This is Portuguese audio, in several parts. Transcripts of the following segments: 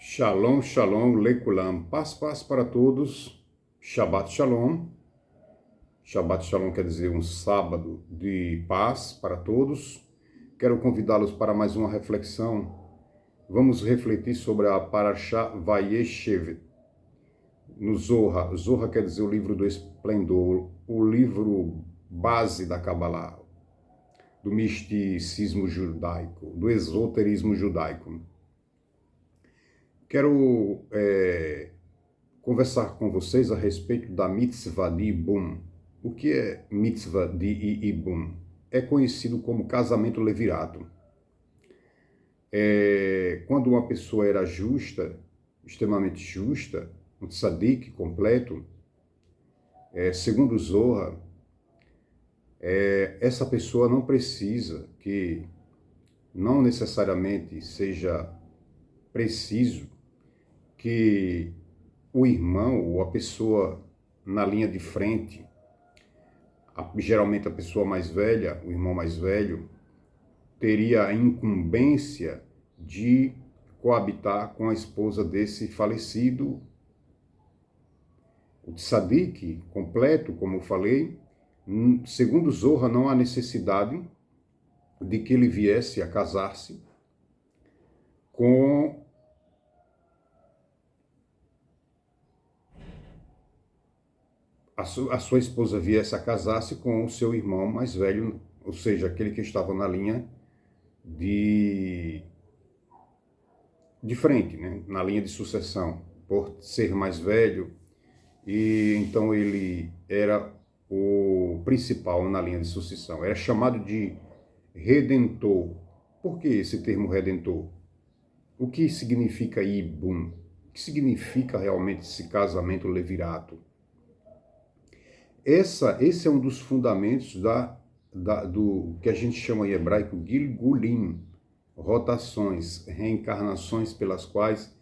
Shalom, shalom, lekulam, paz, paz para todos, Shabbat shalom. Shabbat shalom quer dizer um sábado de paz para todos. Quero convidá-los para mais uma reflexão. Vamos refletir sobre a Parashá Vayeshev, no Zohar. Zohar quer dizer o livro do esplendor, o livro base da Kabbalah, do misticismo judaico, do esoterismo judaico. Quero conversar com vocês a respeito da mitzvah de Ibum. O que é mitzvah de Ibum? É conhecido como casamento levirato. Quando uma pessoa era justa, extremamente justa, um tzadik completo, segundo o Zohar, essa pessoa não precisa que, não necessariamente seja preciso que o irmão ou a pessoa na linha de frente, geralmente a pessoa mais velha, o irmão mais velho, teria a incumbência de coabitar com a esposa desse falecido. O tzadik completo, como eu falei, segundo Zohar, não há necessidade de que ele viesse a casar-se com a sua esposa viesse a casar-se com o seu irmão mais velho, ou seja, aquele que estava na linha de frente, né? Na linha de sucessão, por ser mais velho, e então ele era o principal na linha de sucessão. Era chamado de redentor. Por que esse termo redentor? O que significa Ibum? O que significa realmente esse casamento levirato? Esse é um dos fundamentos do que a gente chama em hebraico Gilgulim, rotações, reencarnações pelas quais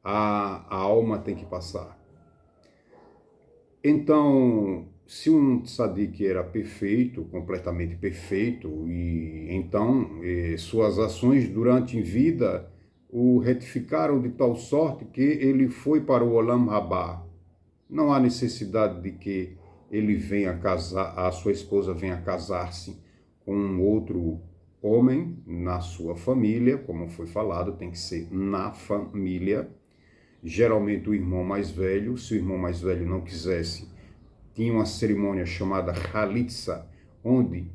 a alma tem que passar. Então, se um tzadik era perfeito, completamente perfeito, e então suas ações durante a vida o retificaram de tal sorte que ele foi para o Olam Rabá. Não há necessidade de que ele venha casar, a sua esposa venha casar-se com um outro homem na sua família, como foi falado, tem que ser na família. Geralmente o irmão mais velho, se o irmão mais velho não quisesse, tinha uma cerimônia chamada Halitza, onde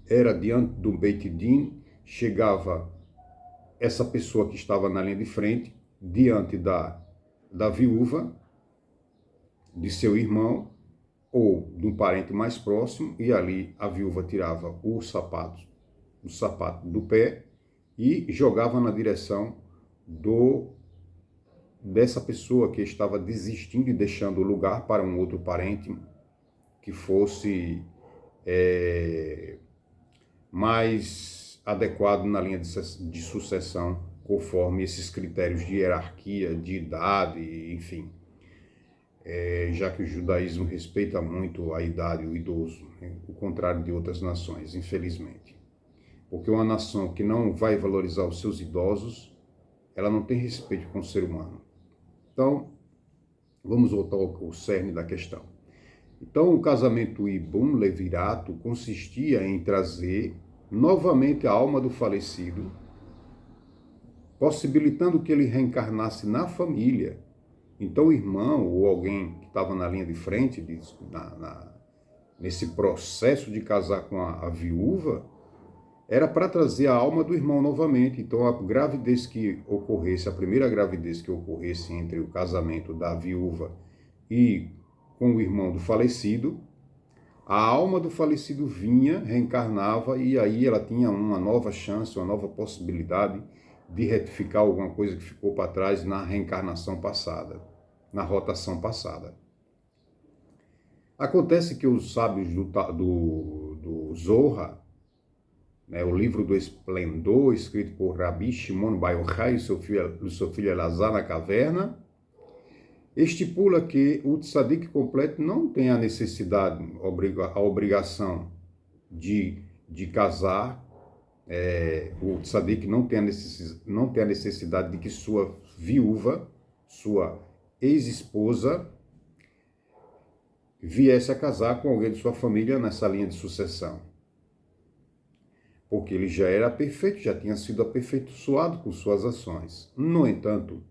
era diante do Beit Din, chegava essa pessoa que estava na linha de frente, diante da viúva, de seu irmão, ou de um parente mais próximo, e ali a viúva tirava o sapato do pé e jogava na direção dessa pessoa que estava desistindo e deixando o lugar para um outro parente que fosse mais adequado na linha de sucessão, conforme esses critérios de hierarquia, de idade, enfim. Já que o judaísmo respeita muito a idade, o idoso, né? O contrário de outras nações, infelizmente. Porque uma nação que não vai valorizar os seus idosos, ela não tem respeito com o ser humano. Então, vamos voltar ao cerne da questão. Então, o casamento Ibum Levirato consistia em trazer novamente a alma do falecido, possibilitando que ele reencarnasse na família. Então o irmão ou alguém que estava na linha de frente, nesse processo de casar com a viúva, era para trazer a alma do irmão novamente. Então a gravidez que ocorresse, a primeira gravidez que ocorresse entre o casamento da viúva e com o irmão do falecido, a alma do falecido vinha, reencarnava, e aí ela tinha uma nova chance, uma nova possibilidade de retificar alguma coisa que ficou para trás na reencarnação passada, na rotação passada. Acontece que os sábios do Zohar, né, o livro do esplendor, escrito por Rabi Shimon Bar Yochai e o seu filho Elazar na caverna, estipula que o tzadik completo não tem a necessidade, a obrigação de casar o tzadik não tem a necessidade de que sua viúva, sua ex-esposa, viesse a casar com alguém de sua família nessa linha de sucessão. Porque ele já era perfeito, já tinha sido aperfeiçoado com suas ações. No entanto,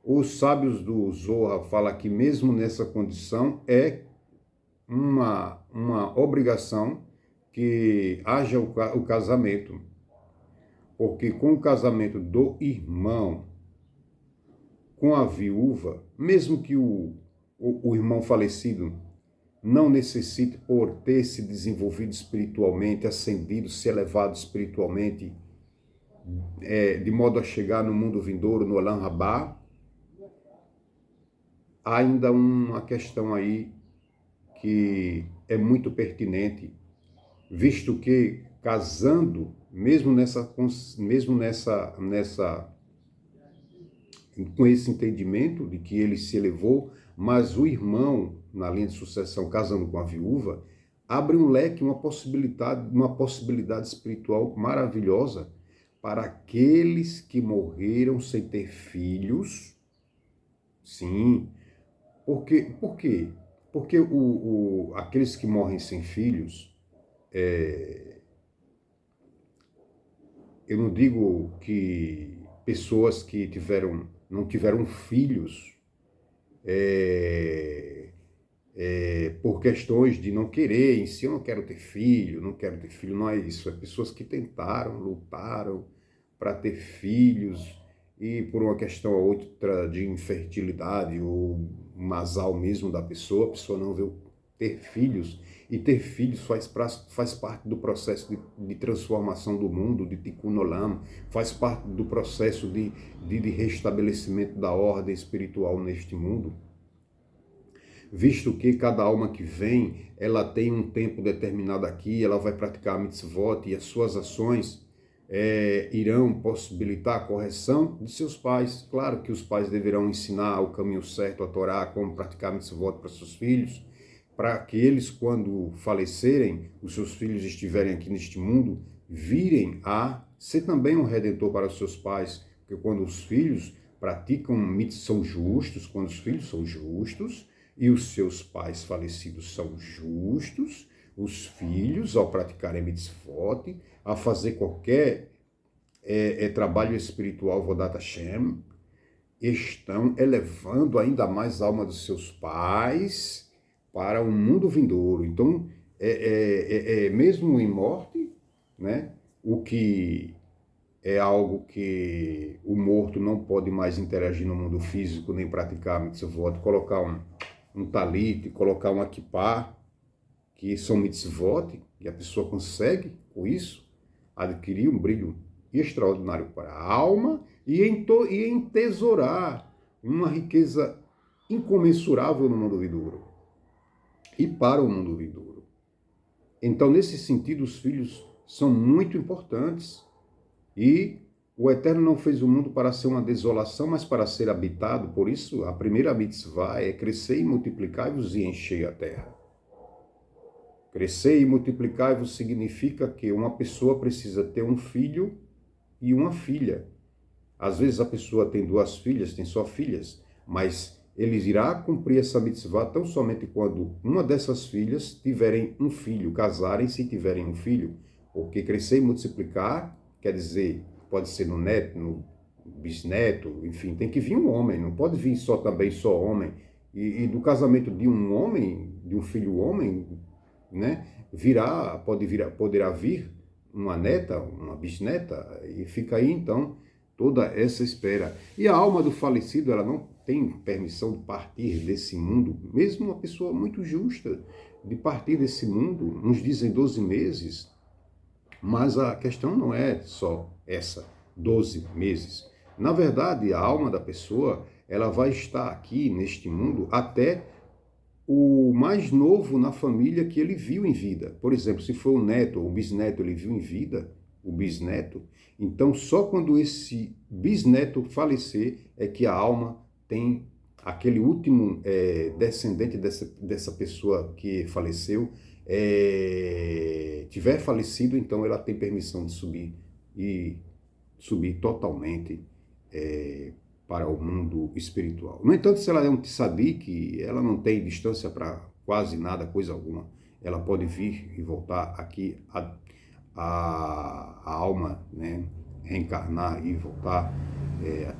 os sábios do Zohar falam que mesmo nessa condição é uma obrigação que haja o casamento. Porque com o casamento do irmão com a viúva, mesmo que o irmão falecido não necessite por ter se desenvolvido espiritualmente, ascendido, se elevado espiritualmente, de modo a chegar no mundo vindouro, no Olam Rabá, há ainda uma questão aí que é muito pertinente, visto que casando, mesmo com esse entendimento de que ele se elevou, mas o irmão, na linha de sucessão, casando com a viúva, abre um leque, uma possibilidade espiritual maravilhosa para aqueles que morreram sem ter filhos. Sim. Por quê? Porque aqueles que morrem sem filhos, eu não digo que pessoas que não tiveram filhos por questões de não querer, em si eu não quero ter filho, não é isso. É pessoas que tentaram, lutaram para ter filhos e por uma questão ou outra de infertilidade ou nasal mesmo da pessoa, a pessoa não veio ter filhos. E ter filhos faz parte do processo de transformação do mundo, de Tikkun Olam, faz parte do processo de restabelecimento da ordem espiritual neste mundo. Visto que cada alma que vem, ela tem um tempo determinado aqui, ela vai praticar a mitzvot e as suas ações irão possibilitar a correção de seus pais. Claro que os pais deverão ensinar o caminho certo, a Torá, como praticar a mitzvot para seus filhos, para que eles, quando falecerem, os seus filhos estiverem aqui neste mundo, virem a ser também um redentor para os seus pais, porque quando os filhos praticam são justos, quando os filhos são justos e os seus pais falecidos são justos, os filhos, ao praticarem mitzvot, a fazer qualquer trabalho espiritual, Vodat Hashem, estão elevando ainda mais a alma dos seus pais para um mundo vindouro. Então, mesmo em morte, né, o que é algo que o morto não pode mais interagir no mundo físico, nem praticar mitzvot, colocar um talit, colocar um kippah, que são mitzvot, e a pessoa consegue, com isso, adquirir um brilho extraordinário para a alma e entesourar uma riqueza incomensurável no mundo vindouro e para o mundo vindouro. Então, nesse sentido, os filhos são muito importantes e o Eterno não fez o mundo para ser uma desolação, mas para ser habitado. Por isso, a primeira mitzvah é crescer e multiplicar-vos e encher a terra. Crescer e multiplicar-vos significa que uma pessoa precisa ter um filho e uma filha. Às vezes a pessoa tem duas filhas, tem só filhas, mas ele irá cumprir essa mitzvah tão somente quando uma dessas filhas tiverem um filho, casarem-se e tiverem um filho. Porque crescer e multiplicar quer dizer, pode ser no neto, no bisneto, enfim, tem que vir um homem, não pode vir só homem. E do casamento de um homem, de um filho homem, né, poderá vir uma neta, uma bisneta, e fica aí então toda essa espera. E a alma do falecido, ela não tem permissão de partir desse mundo, mesmo uma pessoa muito justa, de partir desse mundo, uns dizem 12 meses, mas a questão não é só essa, 12 meses. Na verdade, a alma da pessoa, ela vai estar aqui neste mundo até o mais novo na família que ele viu em vida. Por exemplo, se for o neto ou o bisneto, ele viu em vida, o bisneto, então só quando esse bisneto falecer é que a alma tem aquele último descendente dessa pessoa que faleceu, tiver falecido, então ela tem permissão de subir e subir totalmente para o mundo espiritual. No entanto, se ela é um tzadik, ela não tem distância para quase nada, coisa alguma. Ela pode vir e voltar aqui, a alma, né, reencarnar e voltar,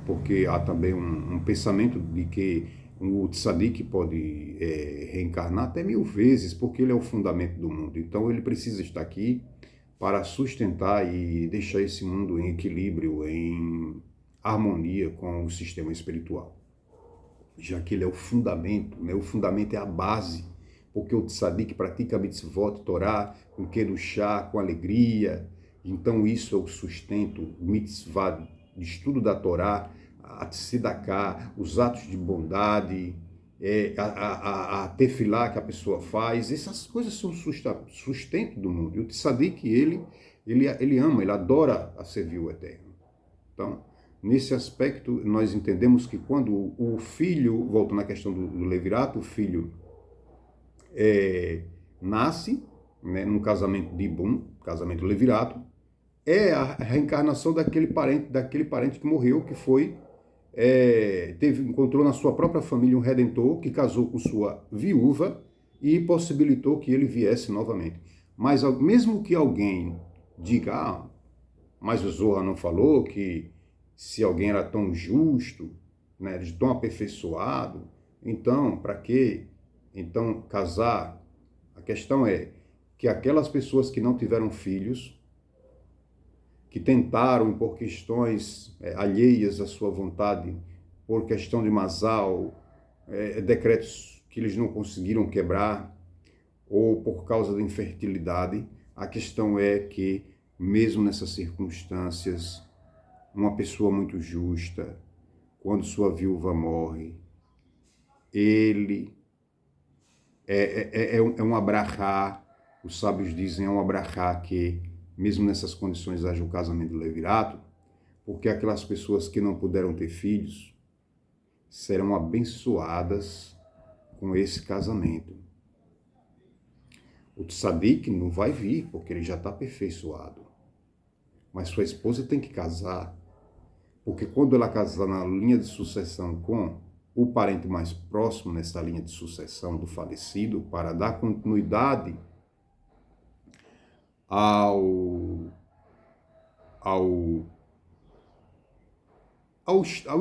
porque há também um pensamento de que o tzadik pode reencarnar até 1000 vezes, porque ele é o fundamento do mundo. Então ele precisa estar aqui para sustentar e deixar esse mundo em equilíbrio, em harmonia com o sistema espiritual, já que ele é o fundamento, né? O fundamento é a base, porque o tzadik pratica mitzvot, Torá, com kedushá, com alegria. Então isso é o sustento, o mitzvah, o estudo da Torá, a tzedaká, os atos de bondade, a tefilá que a pessoa faz, essas coisas são sustento do mundo. E o tzadik, ele ama, ele adora a servir o Eterno. Então, nesse aspecto, nós entendemos que quando o filho, volto na questão do levirato, o filho nasce, né, num casamento de Ibum, casamento levirato, é a reencarnação daquele parente que morreu, que foi, encontrou na sua própria família um redentor que casou com sua viúva e possibilitou que ele viesse novamente. Mas mesmo que alguém diga, mas o Zohar não falou que se alguém era tão justo, né, tão aperfeiçoado, então, para que então casar? A questão é que aquelas pessoas que não tiveram filhos, que tentaram por questões alheias à sua vontade, por questão de mazal, decretos que eles não conseguiram quebrar, ou por causa da infertilidade, a questão é que, mesmo nessas circunstâncias, uma pessoa muito justa, quando sua viúva morre, ele é um abrahá, os sábios dizem, é um abrahá que, mesmo nessas condições, haja um casamento levirato, porque aquelas pessoas que não puderam ter filhos serão abençoadas com esse casamento. O tzadik não vai vir, porque ele já está aperfeiçoado. Mas sua esposa tem que casar, porque quando ela casar na linha de sucessão com o parente mais próximo nessa linha de sucessão do falecido, para dar continuidade ao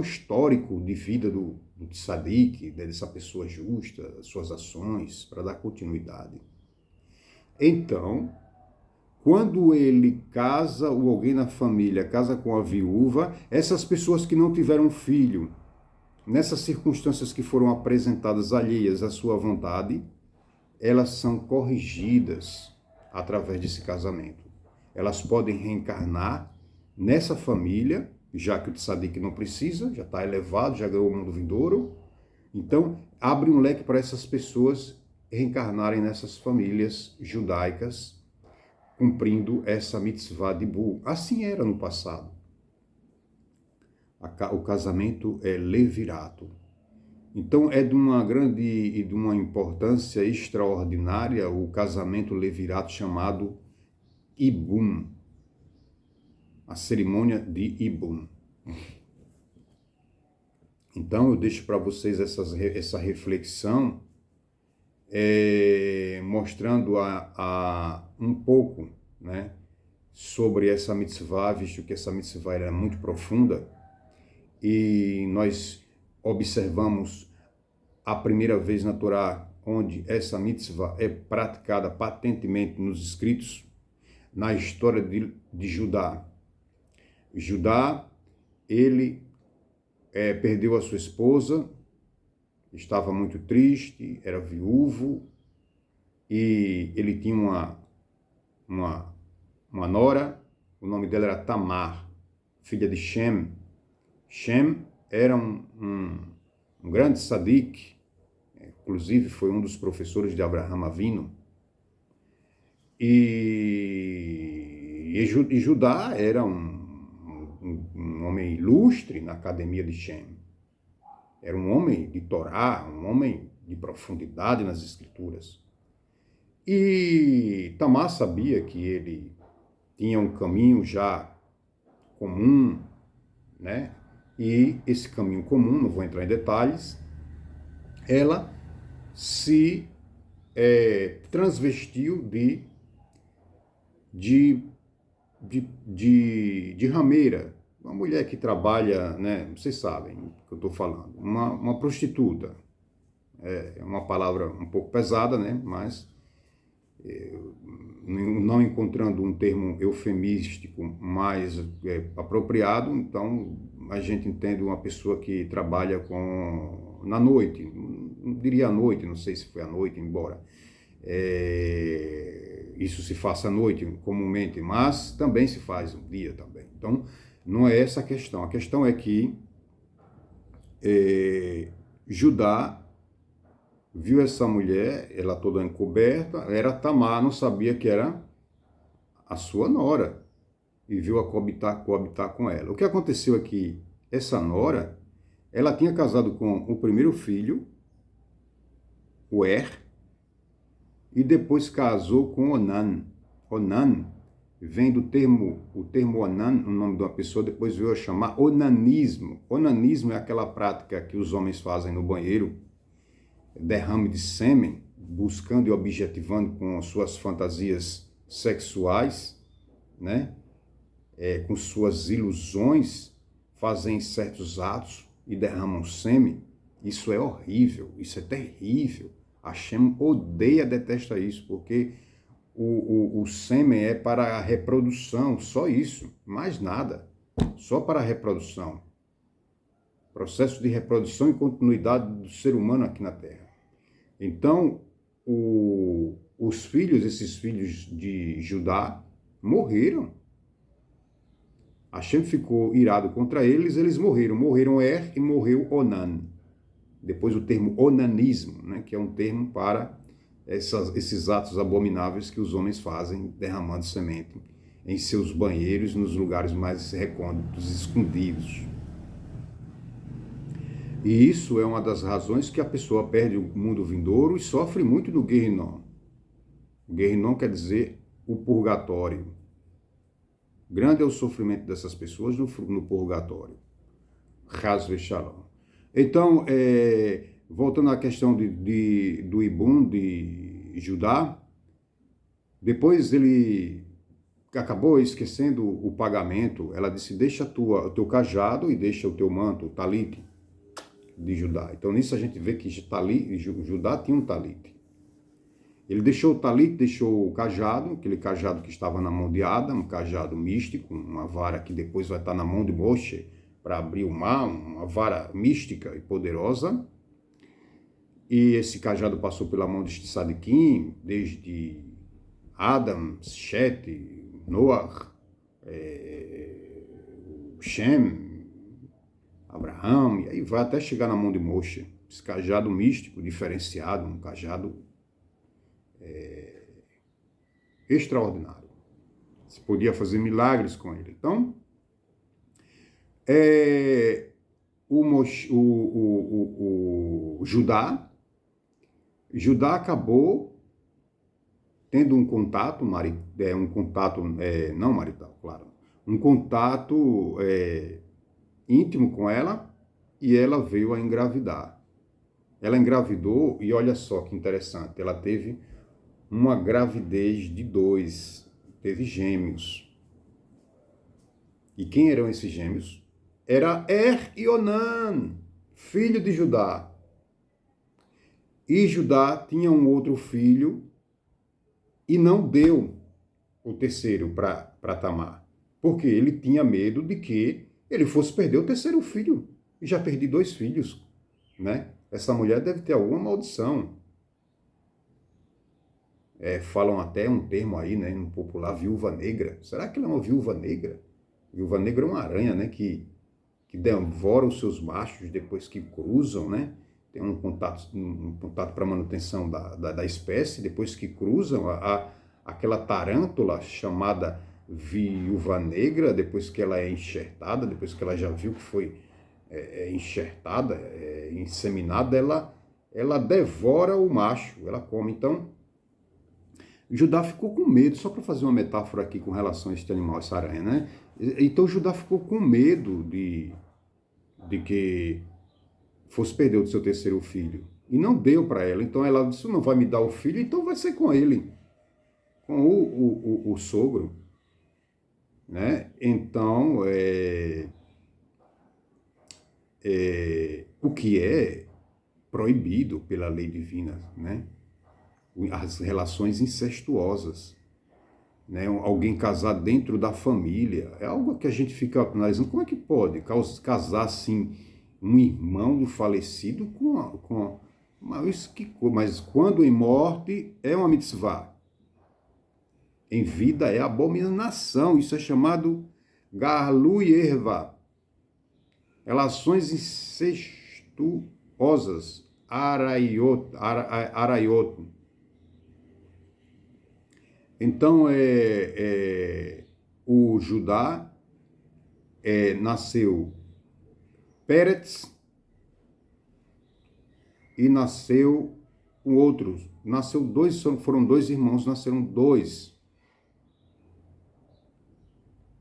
histórico de vida do tzadik, dessa pessoa justa, das suas ações, para dar continuidade. Então, quando ele casa, ou alguém na família casa com a viúva, essas pessoas que não tiveram filho, nessas circunstâncias que foram apresentadas alheias à sua vontade, elas são corrigidas através desse casamento. Elas podem reencarnar nessa família, já que o tzadik não precisa, já está elevado, já ganhou o mundo vindouro. Então, abre um leque para essas pessoas reencarnarem nessas famílias judaicas, cumprindo essa mitzvah de Bu. Assim era no passado. O casamento é levirato. Então, é de uma grande e de uma importância extraordinária o casamento levirato chamado Ibum, a cerimônia de Ibum. Então, eu deixo para vocês essa reflexão, mostrando um pouco, né, sobre essa mitzvah, visto que essa mitzvah era muito profunda, e nós observamos a primeira vez na Torá onde essa mitzvah é praticada patentemente nos escritos, na história de Judá. Judá, ele perdeu a sua esposa, estava muito triste, era viúvo, e ele tinha uma nora, o nome dela era Tamar, filha de Shem. Shem era um grande tzadik, inclusive foi um dos professores de Abraham Avinu, e Judá era um homem ilustre na academia de Shem. Era um homem de Torá, um homem de profundidade nas escrituras. E Tamar sabia que ele tinha um caminho já comum, né? E esse caminho comum, não vou entrar em detalhes, ela se transvestiu de, de rameira. Uma mulher que trabalha, né? Vocês sabem o que eu estou falando. Uma prostituta. É uma palavra um pouco pesada, né? Mas não encontrando um termo eufemístico mais apropriado, então a gente entende uma pessoa que trabalha na noite, não diria à noite, não sei se foi à noite, embora isso se faça à noite comumente, mas também se faz um dia também. Então, não é essa a questão é que Judá viu essa mulher, ela toda encoberta, era Tamar, não sabia que era a sua nora, e viu a coabitar com ela. O que aconteceu é que essa nora, ela tinha casado com o primeiro filho, o e depois casou com Onan. Onan vem do o termo Onan, o nome de uma pessoa, depois veio a chamar onanismo. Onanismo é aquela prática que os homens fazem no banheiro, derrame de sêmen, buscando e objetivando com suas fantasias sexuais, né? Com suas ilusões, fazem certos atos e derramam sêmen. Isso é horrível, isso é terrível. A Hashem odeia, detesta isso, porque o sêmen é para a reprodução, só isso, mais nada, só para a reprodução. Processo de reprodução e continuidade do ser humano aqui na Terra. Então, esses filhos de Judá, morreram. Hashem ficou irado contra eles, eles morreram. Morreram e morreu Onan. Depois o termo onanismo, né, que é um termo para esses atos abomináveis que os homens fazem, derramando semente em seus banheiros, nos lugares mais recônditos, escondidos. E isso é uma das razões que a pessoa perde o mundo vindouro e sofre muito no Guerrinom. Guerrinom quer dizer o purgatório. Grande é o sofrimento dessas pessoas no purgatório. Hasve Shalom. Então, voltando à questão do Ibum de Judá, depois ele acabou esquecendo o pagamento. Ela disse, deixa o teu cajado e deixa o teu manto, o talite de Judá. Então, nisso a gente vê que Judá tinha um talite. Ele deixou o talite, deixou o cajado, aquele cajado que estava na mão de Adam, um cajado místico, uma vara que depois vai estar na mão de Moshe para abrir o mar, uma vara mística e poderosa. E esse cajado passou pela mão de Tzadikim, desde Adam, Shet, Noah, Shem, Abraham, e aí vai até chegar na mão de Moshe. Esse cajado místico, diferenciado, um cajado extraordinário. Se podia fazer milagres com ele. Então, Judá acabou tendo um contato, não marital, claro, um contato íntimo com ela, e ela veio a engravidar. Ela engravidou, e olha só que interessante, ela teve uma gravidez de 2, teve gêmeos. E quem eram esses gêmeos? Era e Onan, filho de Judá. E Judá tinha um outro filho e não deu o terceiro para Tamar, porque ele tinha medo de que ele fosse perder o terceiro filho. E já perdi 2 filhos, né? Essa mulher deve ter alguma maldição. Falam até um termo aí, né, no popular, viúva negra. Será que ela é uma viúva negra? Viúva negra é uma aranha, né, que devora os seus machos depois que cruzam, né? Tem um contato para manutenção da espécie, depois que cruzam, aquela tarântula chamada viúva negra, depois que ela é enxertada, depois que ela já viu que foi enxertada, inseminada, ela devora o macho, ela come. Então, Judá ficou com medo, só para fazer uma metáfora aqui com relação a este animal, essa aranha, né? Então Judá ficou com medo de que fosse perder o seu terceiro filho. E não deu para ela. Então ela disse, não vai me dar o filho, então vai ser com ele, com o sogro. Né? Então, o que é proibido pela lei divina, né? As relações incestuosas, né? Alguém casar dentro da família, é algo que a gente fica analisando, como é que pode casar assim um irmão do falecido mas quando em morte é uma mitzvah, em vida é abominação, isso é chamado garlu erva, relações incestuosas, araiot. Então, o Judá nasceu Pérez e nasceu um outro. Nasceu dois, foram dois irmãos, nasceram dois.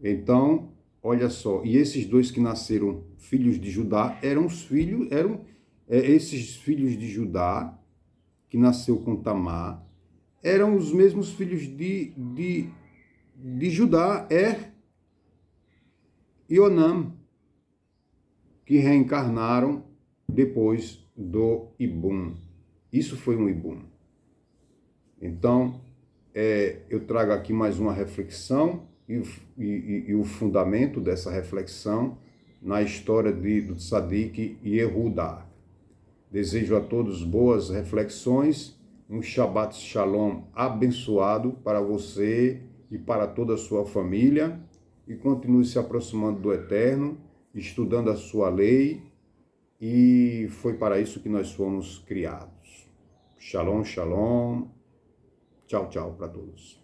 Então, olha só, e esses dois que nasceram filhos de Judá esses filhos de Judá, que nasceu com Tamar, eram os mesmos filhos de Judá, e Onam, que reencarnaram depois do Ibum. Isso foi um Ibum. Então, eu trago aqui mais uma reflexão e o fundamento dessa reflexão na história do Tzadik Yehudá. Desejo a todos boas reflexões, um Shabbat Shalom abençoado para você e para toda a sua família, e continue se aproximando do Eterno, estudando a sua lei, e foi para isso que nós fomos criados. Shalom, shalom. Tchau, tchau para todos.